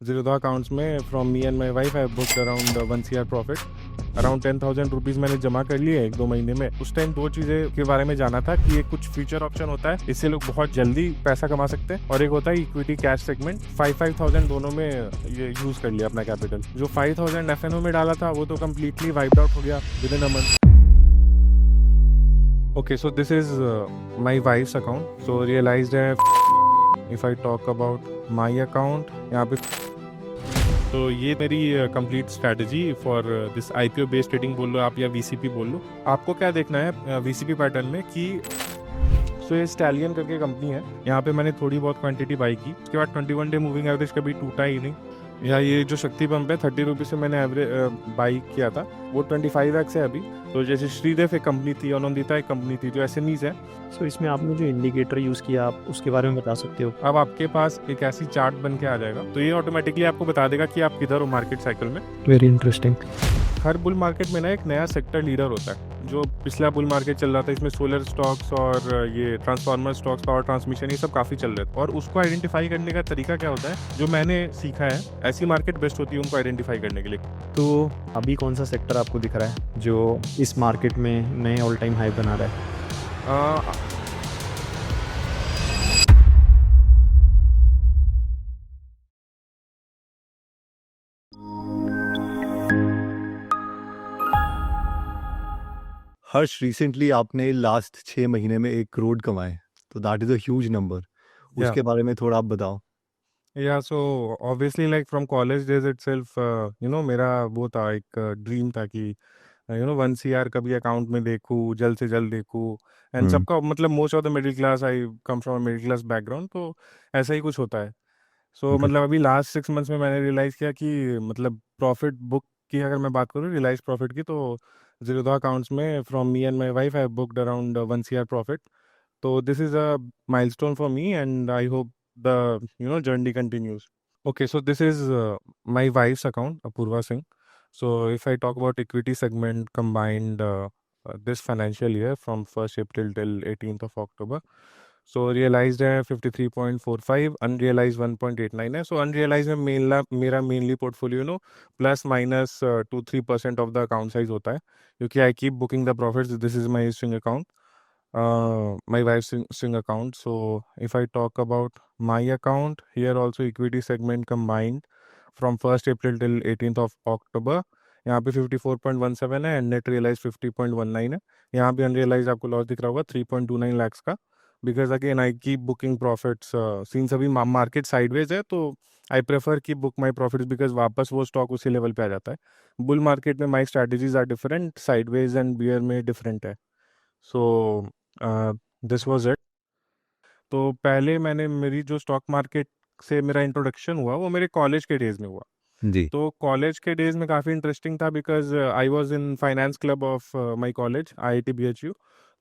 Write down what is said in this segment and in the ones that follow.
Zerodha accounts में from me and my wife I have booked around 1 CR profit. Around 10,000 rupees मैंने जमा कर लिए 1-2 महीने में। उस टाइम दो चीज़ें के बारे में जाना था कि एक कुछ फ्यूचर ऑप्शन होता है, इससे लोग बहुत जल्दी पैसा कमा सकते हैं, और एक होता है इक्विटी कैश सेगमेंट। 5,000 दोनों में ये यूज़ कर लिया अपना कैपिटल। जो 5,000 एफएनओ में डाला था वो तो कम्प्लीटली वाइप्ड आउट हो गया with in a month. Okay, so this is my wife's account. So realized if I talk about my account, यहाँ पे तो ये मेरी complete strategy for this IPO based trading बोल लो आप या वीसीपी बोल लो। आपको क्या देखना है वीसीपी पैटर्न में कि सो ये स्टैलियन करके कंपनी है, यहाँ पे मैंने थोड़ी बहुत क्वांटिटी बाई की, उसके बाद 21 डे मूविंग एवरेज कभी टूटा ही नहीं। या ये जो शक्ति पंप है 30 रुपीज़ से मैंने एवरेज बाई किया था, वो 25x है अभी। तो जैसे श्रीदेव एक कंपनी थी, अनंदिता एक कंपनी थी, जो एसएमईज है। सो इसमें आपने जो इंडिकेटर यूज़ किया आप उसके बारे में बता सकते हो? अब आपके पास एक ऐसी चार्ट बन के आ जाएगा तो ये ऑटोमेटिकली आपको बता देगा कि आप किधर हो मार्केट साइकिल में। Very interesting. हर बुल मार्केट में ना एक नया सेक्टर लीडर होता है। जो पिछला बुल मार्केट चल रहा था इसमें सोलर स्टॉक्स और ये ट्रांसफार्मर स्टॉक्स, पावर ट्रांसमिशन, ये सब काफ़ी चल रहे थे। और उसको आइडेंटिफाई करने का तरीका क्या होता है, जो मैंने सीखा है, ऐसी मार्केट बेस्ट होती है उनको आइडेंटिफाई करने के लिए। तो अभी कौन सा सेक्टर आपको दिख रहा है जो इस मार्केट में नए ऑल टाइम हाई बना रहा है? हर्ष, रिसेंटली आपने लास्ट 6 महीने में 1 करोड़ कमाए, तो that is a huge number. उसके बारे में थोड़ा आप बताओ। या so obviously like from college days itself मेरा वो था, एक ड्रीम था कि 1 CR कभी अकाउंट में देखूँ, जल्द से जल्द देखूँ। एंड सबका मतलब most of the middle class, I come from middle class background, तो ऐसा ही कुछ होता है। सो मतलब अभी लास्ट 6 मंथ्स में मैंने रियलाइज़ किया कि मतलब प्रॉफिट बुक की अगर मैं बात करूँ रियलाइज प्रॉफिट की, तो ज़ीरोधा अकाउंट्स में from me and my wife I have booked around 1 CR profit. तो this is a milestone for me and I hope the journey continues. Okay, so this is my wife's account, Apurva Singh. So if I talk about equity segment combined this financial year from 1st April till 18th of October, so realized है 53.45, unrealized 1.89 है। So unrealized में मेरा mainly portfolio plus minus 2-3% of the account size होता है, क्योंकि I keep booking the profits. This is my swing account, my wife's swing account. So if I talk about my account, here also equity segment combined from 1st April till 18th of October, यहाँ पे 54.17 है and net realise 50.19 है। यहाँ पे unrealise आपको loss दिख रहा होगा 3.29 लाख का, because again I keep booking profits since अभी मार्केट साइडवेज है, तो आई प्रेफर की बुक माई प्रॉफिट्स बिकॉज वापस वो स्टॉक उसी लेवल पे आ जाता है। बुल मार्केट में my strategies are different, sideways and bear में डिफरेंट है। So this was it. तो पहले मैंने मेरी जो स्टॉक मार्केट से मेरा इंट्रोडक्शन हुआ वो मेरे कॉलेज के डेज में हुआ। जी। तो कॉलेज के डेज में काफ़ी इंटरेस्टिंग था because I was in finance club of my college IIT BHU।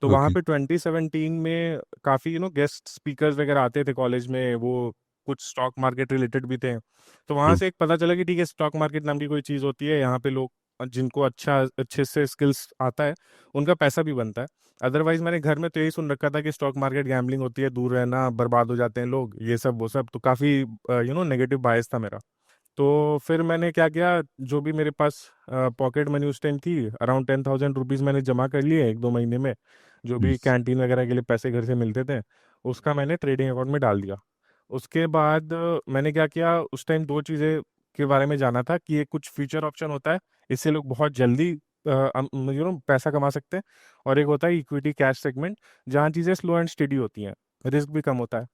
तो वहाँ ओके। पे 2017 में काफ़ी गेस्ट स्पीकर्स वगैरह आते थे कॉलेज में, वो कुछ स्टॉक मार्केट रिलेटेड भी थे। तो वहाँ से एक पता चला कि ठीक है, स्टॉक मार्केट नाम की कोई चीज़ होती है, यहाँ पे लोग जिनको अच्छे से स्किल्स आता है उनका पैसा भी बनता है। अदरवाइज मैंने घर में तो यही सुन रखा था कि स्टॉक मार्केट गैम्बलिंग होती है, दूर रहना, बर्बाद हो जाते हैं लोग, ये सब वो सब। तो काफ़ी नेगेटिव बायस था मेरा। तो फिर मैंने क्या किया, जो भी मेरे पास पॉकेट मनी उस टाइम थी अराउंड 10,000 रुपीज़ मैंने जमा कर लिए 1-2 महीने में, जो भी कैंटीन वगैरह के लिए पैसे घर से मिलते थे, उसका मैंने ट्रेडिंग अकाउंट में डाल दिया। उसके बाद मैंने क्या किया, उस टाइम दो चीज़ें के बारे में जाना था कि एक कुछ फ्यूचर ऑप्शन होता है, इससे लोग बहुत जल्दी पैसा कमा सकते हैं, और एक होता है इक्विटी कैश सेगमेंट, जहाँ चीज़ें स्लो एंड स्टेडी होती हैं, रिस्क भी कम होता है।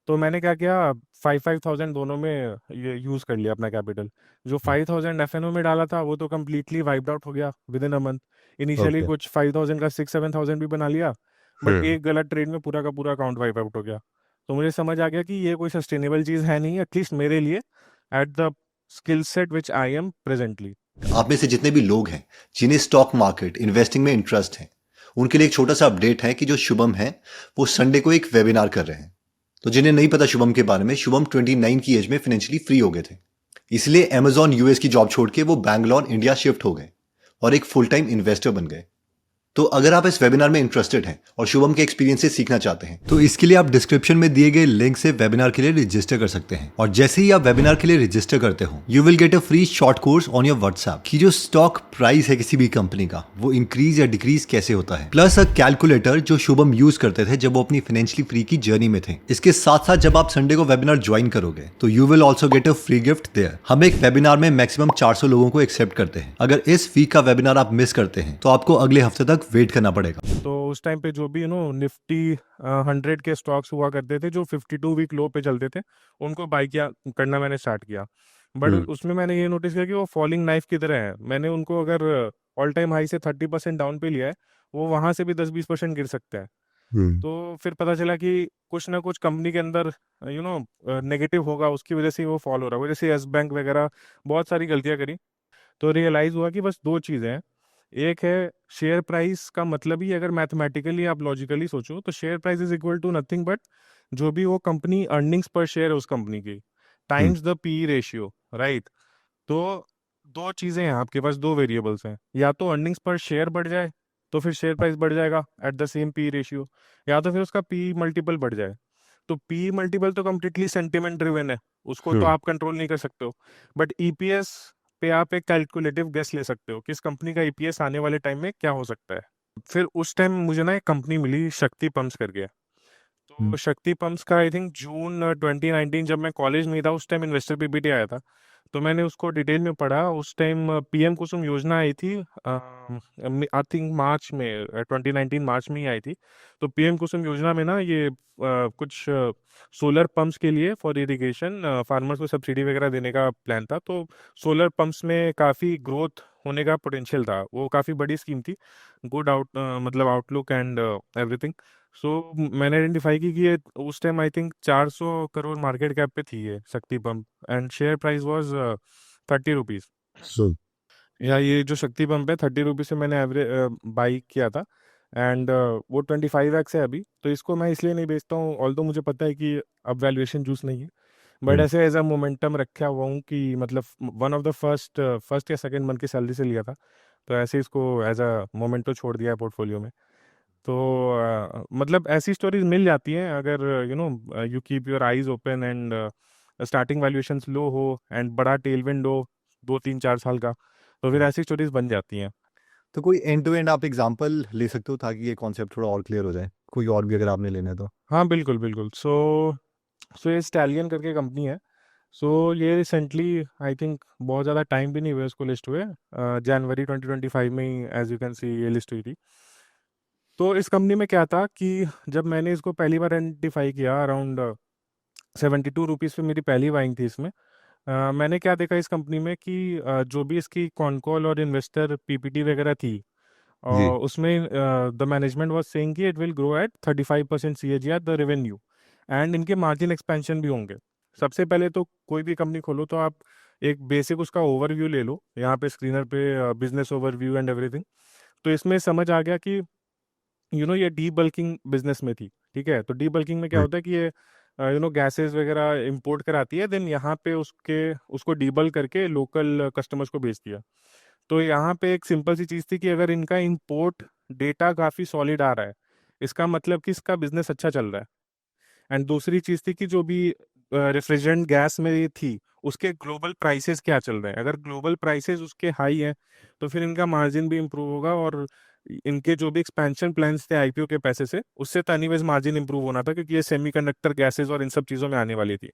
तो मैंने क्या किया, 5,000 दोनों में ये यूज़ कर लिया अपना कैपिटल। जो 5,000 एफएनओ में डाला था वो तो कम्प्लीटली वाइप्ड आउट हो गया with in a month. Initially okay. कुछ 5,000 का 6-7,000 भी बना लिया, बट एक गलत ट्रेड में पूरा का पूरा अकाउंट वाइप आउट हो गया। तो मुझे समझ आ गया कि ये कोई सस्टेनेबल चीज़ है नहीं, एटलीस्ट मेरे लिए, at the skill set which I am presently. आप में से जितने भी लोग हैं जिन्हें स्टॉक मार्केट इन्वेस्टिंग में इंटरेस्ट है, उनके लिए एक छोटा सा अपडेट है कि जो शुभम है वो संडे को एक वेबिनार कर रहे हैं। तो जिन्हें नहीं पता शुभम के बारे में, शुभम 29 की एज में फाइनेंशियली फ्री हो गए थे, इसलिए अमेजॉन यूएस की जॉब छोड़ के वो बैंगलोर इंडिया शिफ्ट हो गए और एक फुल टाइम इन्वेस्टर बन गए। तो अगर आप इस वेबिनार में इंटरेस्टेड हैं और शुभम के एक्सपीरियंस से सीखना चाहते हैं तो इसके लिए आप डिस्क्रिप्शन में दिए गए लिंक से वेबिनार के लिए रजिस्टर कर सकते हैं। और जैसे ही आप वेबिनार के लिए रजिस्टर करते हो you will get a free short course on your WhatsApp कि जो स्टॉक प्राइस है किसी भी कंपनी का वो इंक्रीज या डिक्रीज कैसे होता है, प्लस अ कैलकुलेटर जो शुभम यूज करते थे जब वो अपनी फाइनेंशियली फ्री की जर्नी में थे। इसके साथ साथ जब आप संडे को वेबिनार ज्वाइन करोगे तो you will also get a free gift there. हम एक वेबिनार में मैक्सिमम 400 लोगों को एक्सेप्ट करते हैं। अगर इस वीक का वेबिनार आप मिस करते हैं तो आपको अगले हफ्ते तक वेट करना पड़ेगा। तो उस टाइम पे जो भी निफ्टी 100 के स्टॉक्स हुआ करते थे जो 52 वीक लो पे चलते थे उनको बाई किया करना मैंने स्टार्ट किया। बट उसमें मैंने ये नोटिस किया कि वो फॉलिंग नाइफ की तरह है। मैंने उनको अगर ऑल टाइम हाई से 30% डाउन पे लिया है वो वहां से भी 10-20% गिर सकते हैं। तो फिर पता चला कि कुछ ना कुछ कंपनी के अंदर नेगेटिव होगा, उसकी वजह से वो फॉल हो रहा है। जैसे यस बैंक वगैरह बहुत सारी गलतियां करी। तो रियलाइज हुआ कि बस दो चीज़ें हैं। एक है शेयर प्राइस का मतलब ही अगर मैथमेटिकली आप लॉजिकली सोचो तो share price is equal to nothing but जो भी वो कंपनी अर्निंग्स पर शेयर है उस कंपनी की times the P ratio, right. तो दो चीज़ें हैं आपके पास, दो वेरिएबल्स हैं। या तो अर्निंग्स पर शेयर बढ़ जाए तो फिर शेयर प्राइस बढ़ जाएगा at the same P ratio, या तो फिर उसका पी मल्टीपल बढ़ जाए। तो पी मल्टीपल तो कम्प्लीटली सेंटिमेंट ड्रिवन है, उसको तो आप कंट्रोल नहीं कर सकते हो। बट ईपीएस पे आप एक कैलकुलेटिव गेस ले सकते हो कि इस कंपनी का ईपीएस आने वाले टाइम में क्या हो सकता है। फिर उस टाइम मुझे ना एक कंपनी मिली शक्ति पंप्स करके। तो शक्ति पंप्स का आई थिंक जून 2019 जब मैं कॉलेज में था उस टाइम इन्वेस्टर पीपीटी आया था। तो मैंने उसको डिटेल में पढ़ा। उस टाइम पीएम कुसुम योजना आई थी, आई थिंक मार्च में, 2019 मार्च में ही आई थी। तो पीएम कुसुम योजना में ना ये कुछ सोलर पंप्स के लिए फॉर इरिगेशन फार्मर्स को सब्सिडी वगैरह देने का प्लान था। तो सोलर पंप्स में काफ़ी ग्रोथ होने का पोटेंशियल था, वो काफ़ी बड़ी स्कीम थी। गुड मतलब आउटलुक एंड एवरीथिंग। सो मैंने आइडेंटिफाई की कि ये उस time I think 400 crore market cap पे थी ये शक्ति pump, and share price was 30 rupees. या ये जो शक्ति पंप है 30 रुपीज़ से मैंने एवरेज बाई किया था। एंड वो 25x है अभी। तो इसको मैं इसलिए नहीं बेचता हूँ, ऑल्दो मुझे पता है कि अब वैल्यूएशन जूस नहीं है, बट ऐसे एज अ मोमेंटम रखा हुआ हूँ कि मतलब वन ऑफ द फर्स्ट या सेकंड मंथ की सैलरी से लिया था। तो ऐसे इसको एज अ मोमेंटो छोड़ दिया है पोर्टफोलियो में। तो मतलब ऐसी स्टोरीज मिल जाती हैं अगर you keep your eyes open and starting valuations low हो एंड बड़ा टेलविंड हो 2-3-4 साल का, तो फिर ऐसी स्टोरीज बन जाती हैं। तो कोई एंड टू एंड आप एग्जांपल ले सकते हो ताकि ये कॉन्सेप्ट थोड़ा और क्लियर हो जाए, कोई और भी अगर आपने लेना है तो। हाँ बिल्कुल बिल्कुल। सो ये स्टैलियन करके कंपनी है। सो ये रिसेंटली आई थिंक बहुत ज़्यादा टाइम भी नहीं हुआ इसको लिस्ट हुए, जनवरी 2025 में ही एज यू कैन सी ये लिस्ट हुई थी। तो इस कंपनी में क्या था कि जब मैंने इसको पहली बार आइडेंटिफाई किया अराउंड 72 रुपीज़ पे मेरी पहली बाइंग थी इसमें। मैंने क्या देखा इस कंपनी में कि जो भी इसकी कॉन कॉल और इन्वेस्टर पीपीटी वगैरह थी जी। और उसमें द मैनेजमेंट वाज सेइंग कि it will grow at 35% CAGR the revenue, and इनके मार्जिन एक्सपेंशन भी होंगे। सबसे पहले तो कोई भी कंपनी खोलो तो आप एक बेसिक उसका ओवरव्यू ले लो, यहाँ पे स्क्रीनर पे बिजनेस ओवरव्यू एंड एवरीथिंग। तो इसमें समझ आ गया कि ये डी बल्किंग बिजनेस में थी। ठीक है, तो डी बल्किंग में क्या होता है कि ये गैसेस वगैरह इंपोर्ट कराती है, देन यहाँ पे उसको डीबल करके लोकल कस्टमर्स को बेचती है। तो यहाँ पे एक सिंपल सी चीज़ थी कि अगर इनका इंपोर्ट डेटा काफ़ी सॉलिड आ रहा है इसका मतलब कि इसका बिजनेस अच्छा चल रहा है। एंड दूसरी चीज़ थी कि जो भी रेफ्रिजरेंट गैस में ये थी उसके ग्लोबल प्राइसेस क्या चल रहे हैं। अगर ग्लोबल प्राइसेस उसके हाई हैं तो फिर इनका मार्जिन भी इंप्रूव होगा, और इनके जो भी एक्सपेंशन प्लान्स थे आईपीओ के पैसे से उससे तो एनीवेज मार्जिन इंप्रूव होना था, क्योंकि ये सेमीकंडक्टर गैसेस और इन सब चीज़ों में आने वाली थी।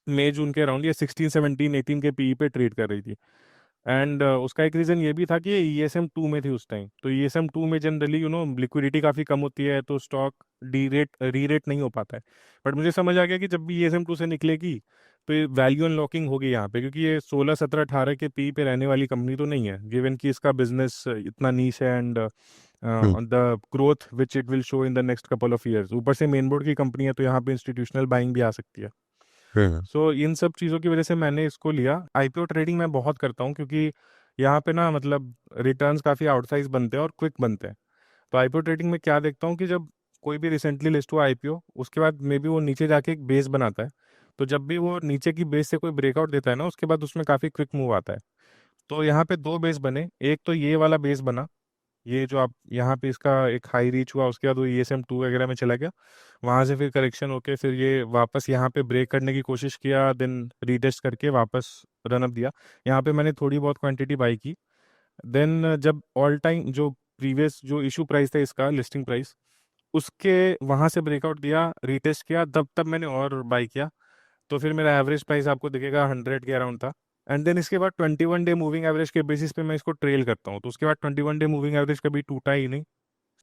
मई जून के अराउंड ये 16-17-18 के पीई पे ट्रेड कर रही थी। एंड उसका एक रीज़न ये भी था कि ये ESM 2 में थी उस टाइम। तो ESM 2 में जनरली लिक्विडिटी काफ़ी कम होती है तो स्टॉक री रेट नहीं हो पाता है। बट मुझे समझ आ गया कि जब भी ESM 2 से निकलेगी तो ये वैल्यू अनलॉकिंग होगी यहाँ पे, क्योंकि ये 16-17-18 के पी पे रहने वाली कंपनी तो नहीं है, गिवन कि इसका बिजनेस इतना नीश है and the growth which it will show in the next couple of years. ऊपर से मेन बोर्ड की कंपनी है तो यहाँ पे इंस्टीट्यूशनल बाइंग भी आ सकती है। सो इन सब चीज़ों की वजह से मैंने इसको लिया। आईपीओ ट्रेडिंग मैं बहुत करता हूँ क्योंकि यहाँ पे ना मतलब रिटर्न्स काफ़ी आउटसाइज बनते हैं और क्विक बनते हैं। तो आईपीओ ट्रेडिंग में क्या देखता हूँ कि जब कोई भी रिसेंटली लिस्ट हुआ आईपीओ उसके बाद मे बी वो नीचे जाके एक बेस बनाता है। तो जब भी वो नीचे की बेस से कोई ब्रेकआउट देता है ना उसके बाद उसमें काफ़ी क्विक मूव आता है। तो यहाँ पे दो बेस बने, एक तो ये वाला बेस बना ये जो आप यहाँ पे इसका एक हाई रीच हुआ, उसके बाद वो ESM 2 वगैरह में चला गया, वहां से फिर करेक्शन होके फिर ये वापस यहाँ पे ब्रेक करने की कोशिश किया, देन रीटेस्ट करके वापस रन अप दिया। यहाँ पे मैंने थोड़ी बहुत क्वांटिटी बाई की। देन जब ऑल टाइम जो प्रीवियस जो इशू प्राइस था इसका, लिस्टिंग प्राइस, उसके वहां से ब्रेकआउट दिया, रीटेस्ट किया, तब तब मैंने और बाई किया। तो फिर मेरा एवरेज प्राइस आपको दिखेगा 100 के अराउंड था। एंड देन इसके बाद 21 डे मूविंग एवरेज के बेसिस पे मैं इसको ट्रेल करता हूँ, तो उसके बाद 21 डे मूविंग एवरेज कभी टूटा ही नहीं।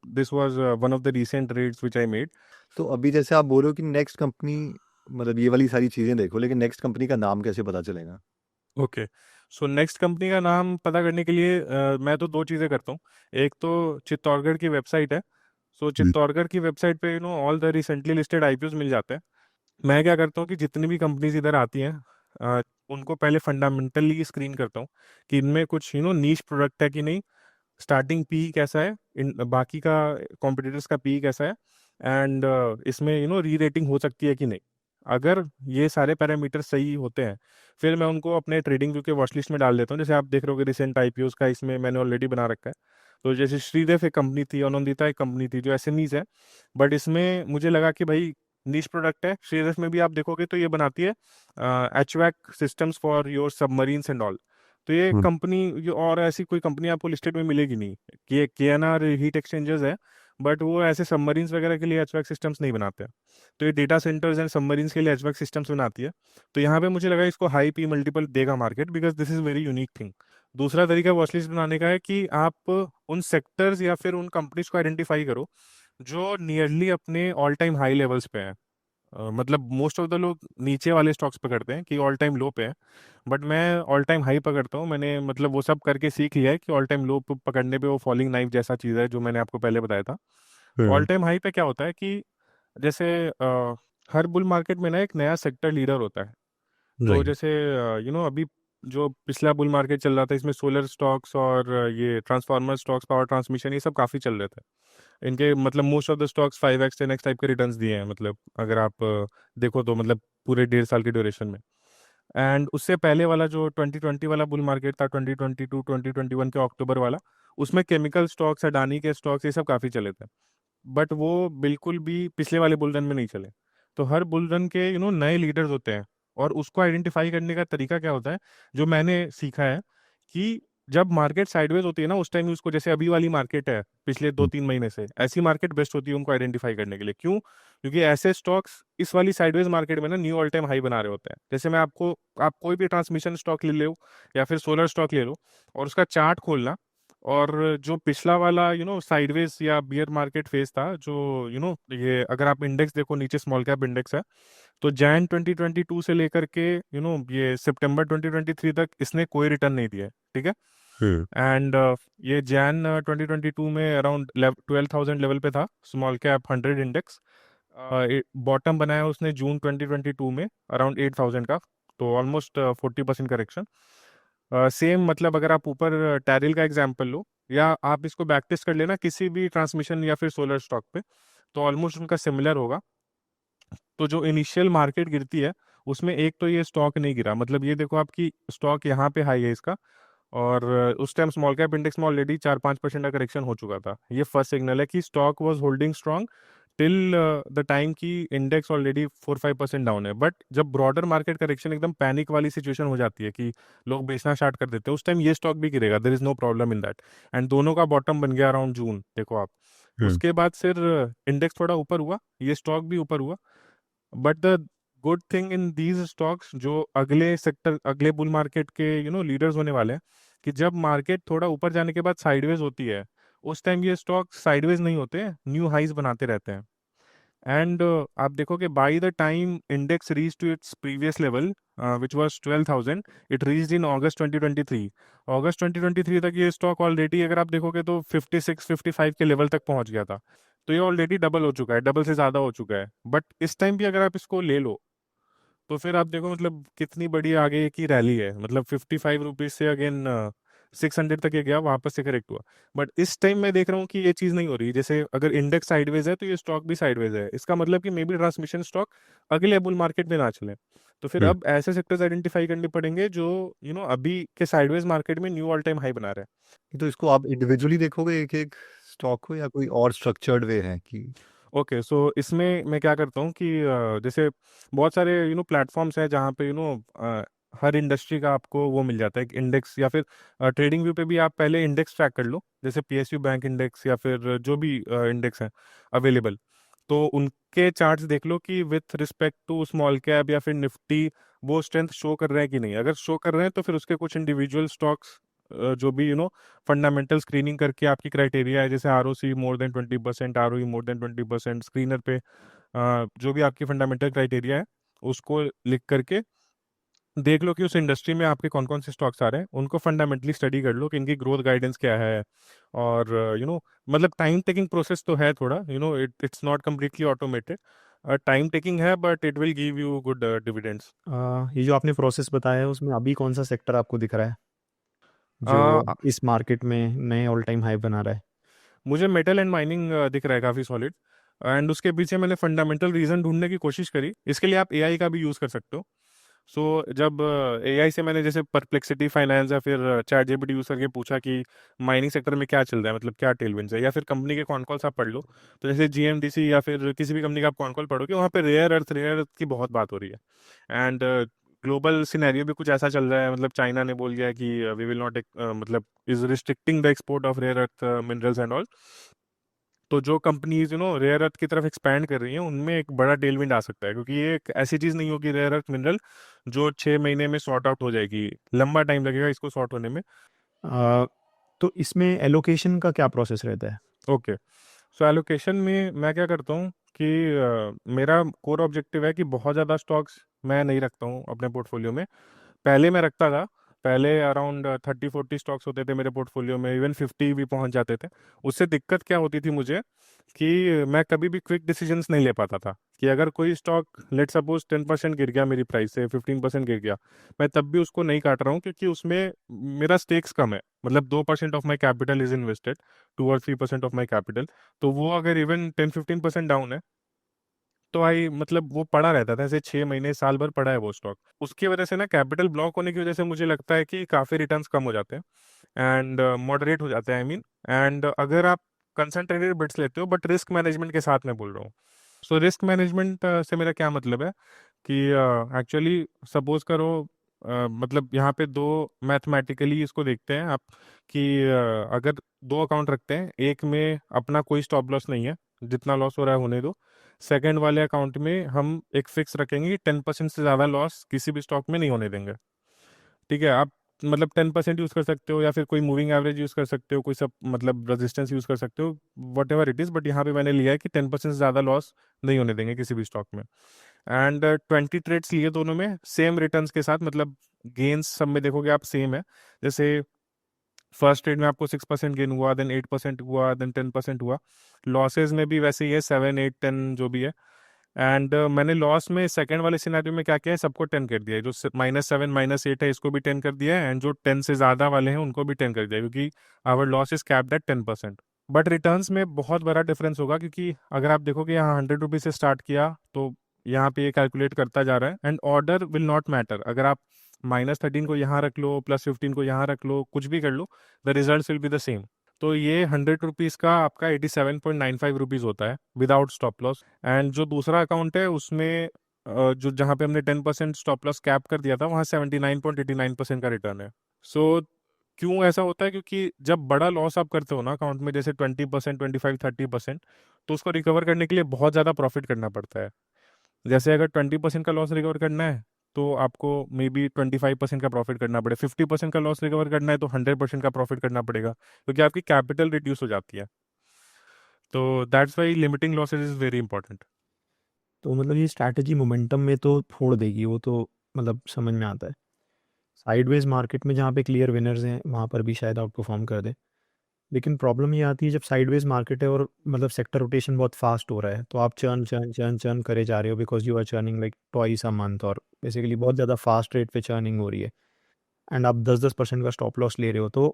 This was one of the recent trades which I made. तो अभी जैसे आप बोल रहे हो कि नेक्स्ट कंपनी, मतलब ये वाली सारी चीजें देखो, लेकिन नेक्स्ट कंपनी का नाम कैसे पता चलेगा? ओके, सो नेक्स्ट कंपनी का नाम पता करने के लिए मैं तो दो चीज़ें करता हूँ। एक तो चित्तौड़गढ़ की वेबसाइट है। सो चित्तौड़गढ़ की वेबसाइट पे all the recently listed IPOs मिल जाते हैं। मैं क्या करता हूँ कि जितनी भी कंपनीज इधर आती हैं, उनको पहले फंडामेंटली स्क्रीन करता हूँ कि इनमें कुछ नीश प्रोडक्ट है कि नहीं, स्टार्टिंग पी कैसा है, इन बाकी का कॉम्पिटिटर्स का पी कैसा है, एंड इसमें री रेटिंग हो सकती है कि नहीं। अगर ये सारे पैरामीटर सही होते हैं, फिर मैं उनको अपने ट्रेडिंग व्यू के वॉच लिस्ट में डाल देता हूँ। जैसे आप देख रहे हो रिसेंट IPOs का इसमें मैंने ऑलरेडी बना रखा है। तो जैसे श्रीदेव एक कंपनी थी, अनंदिता एक कंपनी थी, जो SMEs है, बट इसमें मुझे लगा कि भाई नीश प्रोडक्ट है। श्रीदेव में भी आप देखोगे तो ये बनाती है HVAC systems for your submarines and all. तो ये कंपनी, और ऐसी कोई कंपनी आपको लिस्टेड में मिलेगी नहीं। कि ये KNR हीट एक्सचेंजर्स है, बट वो ऐसे सबमरीन्स वगैरह के लिए HVAC सिस्टम्स नहीं बनाते हैं। तो ये डेटा सेंटर्स एंड सबमरीन्स के लिए HVAC सिस्टम्स बनाती है। तो यहाँ पे मुझे लगा इसको हाई पी मल्टीपल देगा market, because this is very unique thing. दूसरा तरीका वॉचलिस्ट बनाने का है कि आप उन सेक्टर्स या फिर उन कंपनीज को आइडेंटिफाई करो जो नियरली अपने ऑल टाइम हाई लेवल्स पे हैं। मतलब मोस्ट ऑफ द लोग नीचे वाले स्टॉक्स पकड़ते हैं कि ऑल टाइम लो पे है, बट मैं ऑल टाइम हाई पकड़ता हूँ। मैंने मतलब वो सब करके सीख लिया है कि ऑल टाइम लो पकड़ने पे वो फॉलिंग नाइफ जैसा चीज़ है, जो मैंने आपको पहले बताया था। ऑल टाइम हाई पे क्या होता है कि जैसे हर बुल मार्केट में ना एक नया सेक्टर लीडर होता है। तो राइट। जैसे अभी जो पिछला बुल मार्केट चल रहा था, इसमें सोलर स्टॉक्स और ये ट्रांसफार्मर स्टॉक्स, पावर ट्रांसमिशन, ये सब काफ़ी चल रहे थे। इनके मतलब most of the stocks 5x 10x type के रिटर्न्स दिए हैं, मतलब अगर आप देखो तो, मतलब पूरे 1.5 साल के ड्यूरेशन में। एंड उससे पहले वाला जो 2020 वाला बुल मार्केट था, 2022 2021 के अक्टूबर वाला, उसमें केमिकल स्टॉक्स, अडानी के स्टॉक्स, ये सब काफ़ी चले थे। बट वो बिल्कुल भी पिछले वाले बुल रन में नहीं चले। तो हर बुल रन के नए लीडर्स होते हैं, और उसको आइडेंटिफाई करने का तरीका क्या होता है, जो मैंने सीखा है कि जब मार्केट साइडवेज होती है ना, उस टाइम उसको, जैसे अभी वाली मार्केट है पिछले 2-3 महीने से, ऐसी मार्केट बेस्ट होती है उनको आइडेंटिफाई करने के लिए। क्यों? क्योंकि ऐसे स्टॉक्स इस वाली साइडवेज मार्केट में ना न्यू ऑल टाइम हाई बना रहे होते हैं। जैसे मैं आपको, आप कोई भी ट्रांसमिशन स्टॉक ले लो या फिर सोलर स्टॉक ले लो, और उसका चार्ट खोलना, और जो पिछला वाला साइडवेज या बियर मार्केट फेज था, जो ये अगर आप इंडेक्स देखो, नीचे स्मॉल कैप इंडेक्स है, तो जैन 2022 से लेकर के ये सितंबर 2023 तक इसने कोई रिटर्न नहीं दिया है। ठीक है। एंड ये जैन 2022 में अराउंड 12,000 लेवल पे था स्मॉल कैप 100 इंडेक्स। बॉटम बनाया उसने जून 2022 में अराउंड 8,000 का, तो ऑलमोस्ट 40% करेक्शन। सेम मतलब अगर आप ऊपर टैरिल का एग्जांपल लो, या आप इसको बैक टेस्ट कर लेना किसी भी ट्रांसमिशन या फिर सोलर स्टॉक पे, तो ऑलमोस्ट उनका सिमिलर होगा। तो जो इनिशियल मार्केट गिरती है, उसमें एक तो ये स्टॉक नहीं गिरा, मतलब ये देखो आपकी स्टॉक यहाँ पे हाई है इसका, और उस टाइम स्मॉल कैप इंडेक्स में ऑलरेडी 4-5% का करेक्शन हो चुका था। ये फर्स्ट सिग्नल है कि stock was holding strong till the time की इंडेक्स ऑलरेडी 4-5% डाउन है। बट जब ब्रॉडर मार्केट करेक्शन, एकदम पैनिक वाली सिचुएशन हो जाती है कि लोग बेचना स्टार्ट कर देते हैं, उस टाइम ये स्टॉक भी गिरेगा, there is no problem in that. And दोनों का बॉटम बन गया अराउंड जून, देखो आप। उसके बाद फिर इंडेक्स थोड़ा ऊपर हुआ, ये स्टॉक भी ऊपर हुआ। But the good thing in these stocks, जो अगले सेक्टर, अगले बुल मार्केट के लीडर्स होने वाले हैं, कि जब मार्केट थोड़ा ऊपर जाने के बाद साइडवेज होती है, उस टाइम ये स्टॉक साइडवेज नहीं होते, न्यू हाइज बनाते रहते हैं। एंड आप देखोगे by the time index reach to its previous level which was 12,000, it reached in August 2023। अगस्त 2023 तक ये स्टॉक ऑलरेडी, अगर आप देखोगे तो 56-55 के लेवल तक पहुंच गया था। तो ये ऑलरेडी डबल हो चुका है, डबल से ज़्यादा हो चुका है। बट इस टाइम भी अगर आप इसको ले लो, तो फिर आप देखो मतलब कितनी बड़ी आगे की रैली है। मतलब 55 रुपीज से अगेन 600 तक ये गया, वापस से करेक्ट हुआ। बट इस टाइम मैं देख रहा हूँ कि ये चीज़ नहीं हो रही। जैसे अगर इंडेक्स साइडवेज है तो ये स्टॉक भी साइडवेज है, इसका मतलब कि मे बी ट्रांसमिशन स्टॉक अगले बुल मार्केट में ना चले। तो फिर अब ऐसे सेक्टर्स आइडेंटिफाई करने पड़ेंगे जो अभी के साइडवेज मार्केट में न्यू ऑल टाइम हाई बना रहे हैं। तो इसको आप इंडिविजुअली देखोगे एक एक स्टॉक को, या कोई और स्ट्रक्चर्ड वे है कि? ओके, सो इसमें मैं क्या करता हूँ कि जैसे बहुत सारे प्लेटफॉर्म्स हैं जहाँ पे हर इंडस्ट्री का आपको वो मिल जाता है एक इंडेक्स, या फिर ट्रेडिंग व्यू पे भी आप पहले इंडेक्स ट्रैक कर लो, जैसे PSU बैंक इंडेक्स या फिर जो भी इंडेक्स हैं अवेलेबल। तो उनके चार्ट्स देख लो कि with respect to small cap या फिर निफ्टी वो स्ट्रेंथ शो कर रहे हैं कि नहीं। अगर शो कर रहे हैं तो फिर उसके कुछ इंडिविजुअल स्टॉक्स जो भी फंडामेंटल स्क्रीनिंग करके आपकी क्राइटेरिया है, जैसे ROC more than 20%, ROE more than 20%, screener पे जो भी आपकी फंडामेंटल क्राइटेरिया है उसको लिख करके देख लो कि उस इंडस्ट्री में आपके कौन कौन से स्टॉक्स आ रहे हैं, उनको फंडामेंटली स्टडी कर लो कि इनकी ग्रोथ गाइडेंस क्या है। और मतलब टाइम टेकिंग प्रोसेस तो है थोड़ा, it's not completely automated, time taking है, but it will give you good dividends. ये जो आपने प्रोसेस बताया है उसमें अभी कौन सा सेक्टर आपको दिख रहा है जो इस मार्केट में नए ऑल टाइम हाई बना रहा है? मुझे मेटल एंड माइनिंग दिख रहा है काफ़ी सॉलिड, एंड उसके पीछे मैंने फंडामेंटल रीज़न ढूंढने की कोशिश करी। इसके लिए आप AI का भी यूज़ कर सकते हो। सो जब AI से मैंने जैसे परप्लेक्सिटी फाइनेंस या फिर ChatGPT यूज़ करके पूछा कि माइनिंग सेक्टर में क्या चल रहा है, मतलब क्या टेलविंड्स है, या फिर कंपनी के कॉन कॉल्स आप पढ़ लो, तो जैसे GMDC या फिर किसी भी कंपनी का आप कॉन कॉल पढ़ोगे, वहाँ पे रेयर अर्थ की बहुत बात हो रही है। एंड ग्लोबल सिनेरियो भी कुछ ऐसा चल रहा है, मतलब चाइना ने बोल दिया है कि वी विल नॉट मतलब is restricting the export of rare earth minerals and all. तो जो कंपनीज रेयर अर्थ की तरफ एक्सपैंड कर रही हैं उनमें एक बड़ा टेलविंड आ सकता है, क्योंकि ये एक ऐसी चीज़ नहीं होगी रेयर अर्थ मिनरल जो 6 महीने में सॉर्ट आउट हो जाएगी, लंबा टाइम लगेगा इसको सॉर्ट होने में। आ, तो इसमें एलोकेशन का क्या प्रोसेस रहता है? ओके, सो एलोकेशन में मैं क्या करता हूँ कि मेरा कोर ऑब्जेक्टिव है कि बहुत ज़्यादा स्टॉक्स मैं नहीं रखता हूँ अपने पोर्टफोलियो में। पहले मैं रखता था, पहले अराउंड 30-40 स्टॉक्स होते थे मेरे पोर्टफोलियो में, इवन 50 भी पहुंच जाते थे। उससे दिक्कत क्या होती थी मुझे कि मैं कभी भी क्विक डिसीजंस नहीं ले पाता था। कि अगर कोई स्टॉक लेट सपोज 10% गिर गया, मेरी प्राइस से 15% गिर गया, मैं तब भी उसको नहीं काट रहा हूँ, क्योंकि उसमें मेरा स्टेक्स कम है। मतलब 2% of my capital is invested, 2 और 3% ऑफ माई कैपिटल। तो वो अगर इवन 10-15% डाउन है तो आई मतलब वो पड़ा रहता था, ऐसे 6 महीने साल भर पड़ा है वो स्टॉक। उसकी वजह से ना कैपिटल ब्लॉक होने की वजह से मुझे लगता है कि काफ़ी रिटर्न्स कम हो जाते हैं एंड मॉडरेट हो जाते हैं, आई मीन। एंड अगर आप कंसंट्रेटेड बिट्स लेते हो, बट रिस्क मैनेजमेंट के साथ मैं बोल रहा हूँ। सो रिस्क मैनेजमेंट से मेरा क्या मतलब है कि एक्चुअली सपोज करो मतलब यहाँ पे दो मैथमेटिकली इसको देखते हैं आप कि अगर दो अकाउंट रखते हैं, एक में अपना कोई स्टॉप लॉस नहीं है, जितना लॉस हो रहा है होने दो। सेकंड वाले अकाउंट में हम एक फिक्स रखेंगे कि 10% से ज़्यादा लॉस किसी भी स्टॉक में नहीं होने देंगे। ठीक है, आप मतलब 10% यूज़ कर सकते हो, या फिर कोई मूविंग एवरेज यूज़ कर सकते हो, कोई सब मतलब रेजिस्टेंस यूज़ कर सकते हो, what ever it is. But यहाँ पे मैंने लिया है कि 10% से ज़्यादा लॉस नहीं होने देंगे किसी भी स्टॉक में। एंड 20 ट्रेड्स लिए दोनों में सेम रिटर्न्स के साथ, मतलब गेन्स सब में देखोगे आप सेम है। जैसे फर्स्ट ट्रेड में आपको 6% गेन हुआ, देन 8% हुआ, देन 10% हुआ। लॉसेज में भी वैसे ही है, 7, 8, 10 जो भी है। एंड मैंने लॉस में सेकंड वाले सिनेरियो में क्या किया है, सबको 10 कर दिया है। जो -7 -8 है इसको भी 10 कर दिया है, एंड जो 10 से ज़्यादा वाले हैं उनको भी 10 कर दिया है, क्योंकि our loss is capped at 10%। But returns में बहुत बड़ा डिफरेंस होगा, क्योंकि अगर आप देखो कि यहाँ 100 रुपीज़ से स्टार्ट किया तो यहाँ पे ये कैलकुलेट करता जा रहा है, and order will not matter. अगर आप -13 को यहाँ रख लो, +15 को यहाँ रख लो, कुछ भी कर लो, the result will be the same. तो ये 100 रुपीज़ का आपका 87.95 रुपीज़ होता है विदाउट स्टॉप लॉस। एंड जो दूसरा अकाउंट है उसमें जो जहाँ पे हमने 10% स्टॉप लॉस कैप कर दिया था, वहाँ 79.89% का रिटर्न है। सो क्यों ऐसा होता है, क्योंकि जब बड़ा लॉस आप करते हो ना अकाउंट में, जैसे 20%, 25, 30%, तो उसको रिकवर करने के लिए बहुत ज़्यादा प्रॉफिट करना पड़ता है। जैसे अगर 20% का लॉस रिकवर करना है तो आपको मे बी 25% का प्रॉफिट करना पड़े, 50% का लॉस रिकवर करना है तो 100% का प्रॉफिट करना पड़ेगा, क्योंकि आपकी कैपिटल रिड्यूस हो जाती है। तो that's why limiting losses is very important. तो मतलब ये स्ट्रैटेजी मोमेंटम में तो फोड़ देगी, वो तो मतलब समझ में आता है। साइडवेज मार्केट में जहाँ पे क्लियर विनर्स हैं वहाँ पर भी शायद आउट परफॉर्म कर दे। लेकिन प्रॉब्लम ये आती है जब साइडवेज मार्केट है और मतलब सेक्टर रोटेशन बहुत फास्ट हो रहा है, तो आप चर्न चर्न चर्न चर्न करे जा रहे हो because you are churning like twice a month, और बेसिकली बहुत ज़्यादा फास्ट रेट पे चर्निंग हो रही है। एंड आप 10% का स्टॉप लॉस ले रहे हो तो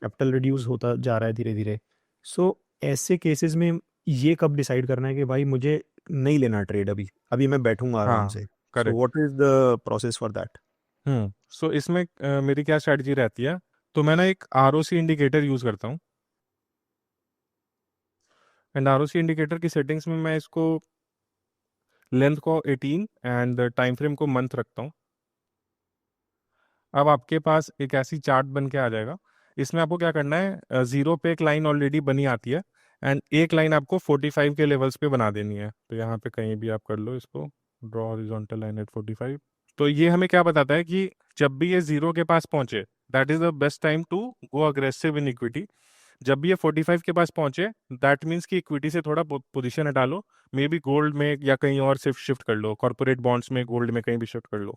कैपिटल रिड्यूस होता जा रहा है धीरे धीरे। सो ऐसे केसेस में ये कब डिसाइड करना है कि भाई मुझे नहीं लेना ट्रेड, अभी अभी मैं बैठूंगा आराम हाँ, से। So correct. What is the process for that? So इसमें मेरी क्या स्ट्रैटेजी रहती है, तो मैं ना एक आरओसी इंडिकेटर यूज़ करता हूँ। एंड आरओसी इंडिकेटर की सेटिंग्स में मैं इसको लेंथ को 18 एंड टाइम फ्रेम को मंथ रखता हूँ। अब आपके पास एक ऐसी चार्ट बन के आ जाएगा। इसमें आपको क्या करना है, जीरो पे एक लाइन ऑलरेडी बनी आती है एंड एक लाइन आपको 45 के लेवल्स पे बना देनी है। तो यहाँ पे कहीं भी आप कर लो इसको, ड्रॉ हॉरिजॉन्टल लाइन एट 45। तो ये हमें क्या बताता है कि जब भी ये जीरो के पास पहुंचे, that is the best time to go aggressive in equity. जब भी ये 45 के पास पहुंचे, दैट मीन्स कि इक्विटी से थोड़ा पोजीशन हटा लो, मे बी गोल्ड में या कहीं और शिफ्ट कर लो, कॉर्पोरेट बॉन्ड्स में, गोल्ड में कहीं भी शिफ्ट कर लो।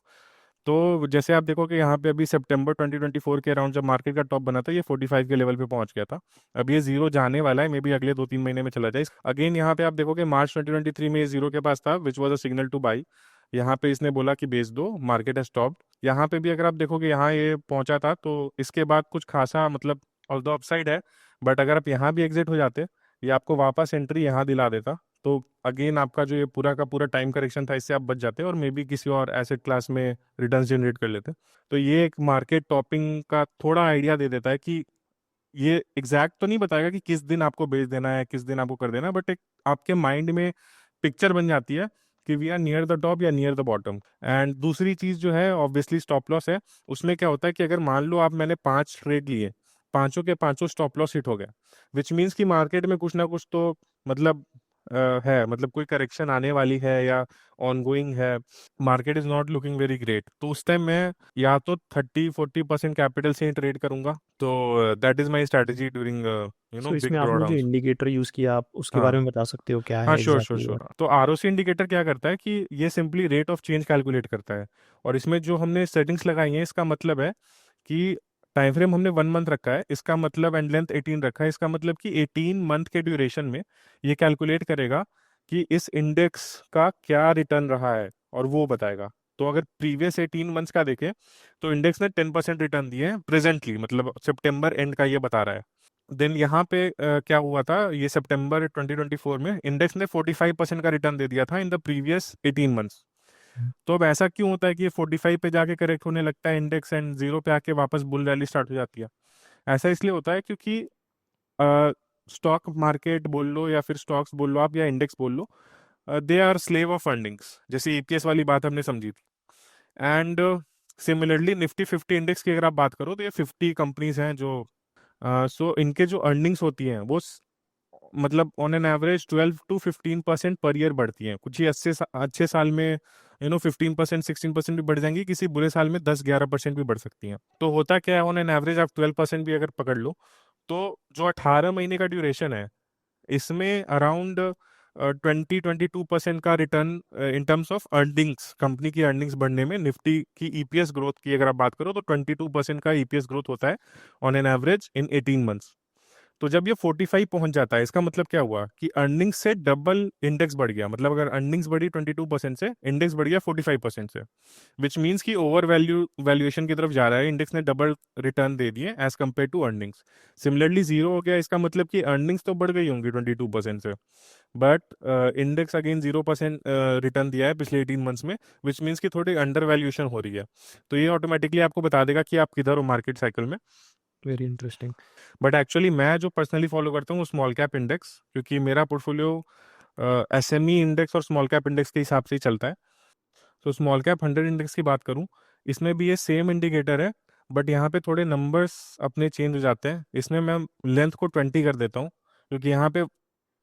तो जैसे आप देखो कि यहाँ पे अभी सितंबर 2024 के अराउंड जब मार्केट का टॉप बना था, ये 45 के लेवल पे पहुंच गया था। अब ये जीरो जाने वाला है, मे बी अगले 2-3 महीने में चला जाए। अगेन यहाँ पे आप देखो कि मार्च 2023 में ये जीरो के पास था, which was a signal two by. यहाँ पे इसने बोला कि बेच दो, मार्केट है स्टॉप। यहाँ पे भी अगर आप देखोगे यहाँ ये पहुंचा था, तो इसके बाद कुछ खासा मतलब ऑल द अपसाइड है, बट अगर आप यहाँ भी एग्जिट हो जाते, ये आपको वापस एंट्री यहाँ दिला देता, तो अगेन आपका जो ये पूरा का पूरा टाइम करेक्शन था, इससे आप बच जाते और मे बी किसी और एसेट क्लास में रिटर्न जनरेट कर लेते। तो ये एक मार्केट टॉपिंग का थोड़ा आइडिया दे देता है कि ये एग्जैक्ट तो नहीं बताएगा कि किस दिन आपको बेच देना है, किस दिन आपको कर देना है, बट एक आपके माइंड में पिक्चर बन जाती है कि we are near the top या नियर द बॉटम। एंड दूसरी चीज जो है ऑब्वियसली स्टॉप लॉस है। उसमें क्या होता है कि अगर मान लो आप मैंने 5 ट्रेड लिए, पांचों के पांचों स्टॉप लॉस हिट हो गया, विच मीन्स कि मार्केट में कुछ ना कुछ तो मतलब है, मतलब कोई करेक्शन आने वाली है या ऑनगोइंग है, market is not looking very great. तो उस टाइम मैं या तो 30-40% कैपिटल से ही ट्रेड करूंगा। तो that is my strategy during so big इसमें आपने जो ड्रॉडाउन्स। इंडिकेटर यूज किया, आप उसके बारे हाँ में बता सकते हो क्या हाँ, है श्योर श्योर एग्जैक्टली श्योर। वो? तो आरओसी इंडिकेटर क्या करता है कि ये simply rate of change calculate करता है, और इसमें जो हमने सेटिंग्स लगाई हैं, इसका मतलब है कि टाइम फ्रेम हमने 1 मंथ रखा है, इसका मतलब एंड लेंथ 18 रखा है, इसका मतलब कि 18 मंथ के ड्यूरेशन में ये कैलकुलेट करेगा कि इस इंडेक्स का क्या रिटर्न रहा है और वो बताएगा। तो अगर प्रीवियस 18 मंथ्स का देखें, तो इंडेक्स ने 10% रिटर्न दिए हैं प्रेजेंटली, मतलब सितंबर एंड का ये बता रहा है। देन यहाँ पे क्या हुआ था, ये सितंबर 2024 में इंडेक्स ने 45% का रिटर्न दे दिया था इन द प्रीवियस 18 मंथ्स। तो अब ऐसा क्यों होता है कि ये 45 पे जाके करेक्ट होने लगता है इंडेक्स एंड जीरो पे आके वापस बुल रैली स्टार्ट हो जाती है? ऐसा इसलिए होता है क्योंकि स्टॉक मार्केट बोल लो या फिर स्टॉक्स बोल लो आप या इंडेक्स बोल लो, they are slave of earnings, जैसे ईपीएस वाली बात हमने समझी थी। एंड सिमिलरली निफ्टी 50 इंडेक्स की अगर आप बात करो, तो ये 50 कंपनीज हैं जो सो इनके जो अर्निंग्स होती हैं वो मतलब on an average 12-15% per year बढ़ती हैं। कुछ ही अच्छे साल में 15%, 16% भी बढ़ जाएंगी, किसी बुरे साल में 10-11% भी बढ़ सकती हैं। तो होता क्या है, ऑन एन एवरेज आप 12% भी अगर पकड़ लो, तो जो 18 महीने का ड्यूरेशन है, इसमें अराउंड 20-22% का return in terms of earnings, company की अर्निंग्स बढ़ने में, निफ्टी की ईपीएस ग्रोथ की अगर आप बात करो, तो 22% का ईपीएस ग्रोथ होता है on an average in 18 months. तो जब ये 45 पहुंच जाता है, इसका मतलब क्या हुआ कि अर्निंग्स से डबल इंडेक्स बढ़ गया। मतलब अगर अर्निंग्स बढ़ी 22% से, इंडेक्स बढ़ गया 45% से, विच मीन्स की ओवर वैल्यूएशन की तरफ जा रहा है। इंडेक्स ने डबल रिटर्न दे दिए as compared to earnings. Similarly zero हो गया, इसका मतलब कि अर्निंग्स तो बढ़ गई होंगी 22% से, बट इंडेक्स अगेन 0% रिटर्न दिया है पिछले 18 मंथ्स में, विच मीन्स की थोड़ी अंडर वैल्यूएशन हो रही है। तो ये ऑटोमेटिकली आपको बता देगा कि आप किधर हो मार्केट साइकिल में। Very interesting. बट एक्चुअली मैं जो पर्सनली फॉलो करता हूँ स्मॉल कैप इंडेक्स, क्योंकि मेरा पोर्टफोलियो एसएमई इंडेक्स और स्मॉल कैप इंडेक्स के हिसाब से ही चलता है। तो स्मॉल कैप 100 इंडेक्स की बात करूँ, इसमें भी ये सेम इंडिकेटर है, बट यहाँ पे थोड़े नंबर्स अपने चेंज हो जाते हैं। इसमें मैं लेंथ को 20 कर देता हूँ, क्योंकि यहाँ पे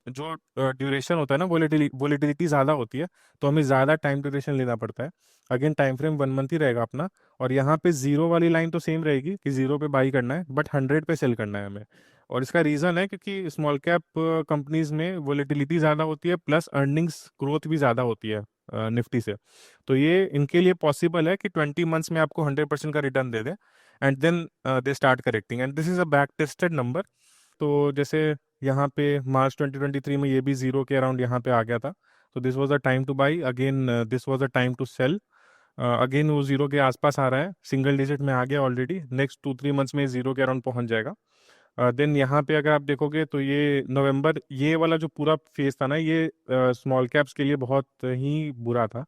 जो ड्यूरेशन होता है ना, वोलेटिलिटी ज़्यादा होती है, तो हमें ज़्यादा टाइम ड्यूरेशन लेना पड़ता है। अगेन टाइम फ्रेम 1 मंथ ही रहेगा अपना, और यहाँ पे जीरो वाली लाइन तो सेम रहेगी कि जीरो पे बाई करना है, बट 100 पे सेल करना है हमें। और इसका रीज़न है क्योंकि स्मॉल कैप कंपनीज में वोलेटिलिटी ज़्यादा होती है, प्लस अर्निंग्स ग्रोथ भी ज़्यादा होती है निफ्टी से। तो ये इनके लिए पॉसिबल है कि 20 मंथ्स में आपको 100% का रिटर्न दे दे, and then they start correcting, and this is a back tested number. तो जैसे यहाँ पे मार्च 2023 में ये भी जीरो के अराउंड यहाँ पे आ गया था, तो this was a time to buy, again this was a time to sell. Again वो जीरो के आसपास आ रहा है, सिंगल डिजिट में आ गया ऑलरेडी, नेक्स्ट 2-3 मंथ्स में जीरो के अराउंड पहुंच जाएगा। देन यहाँ पे अगर आप देखोगे तो ये नवंबर, ये वाला जो पूरा फेज था ना, ये स्मॉल कैप्स के लिए बहुत ही बुरा था,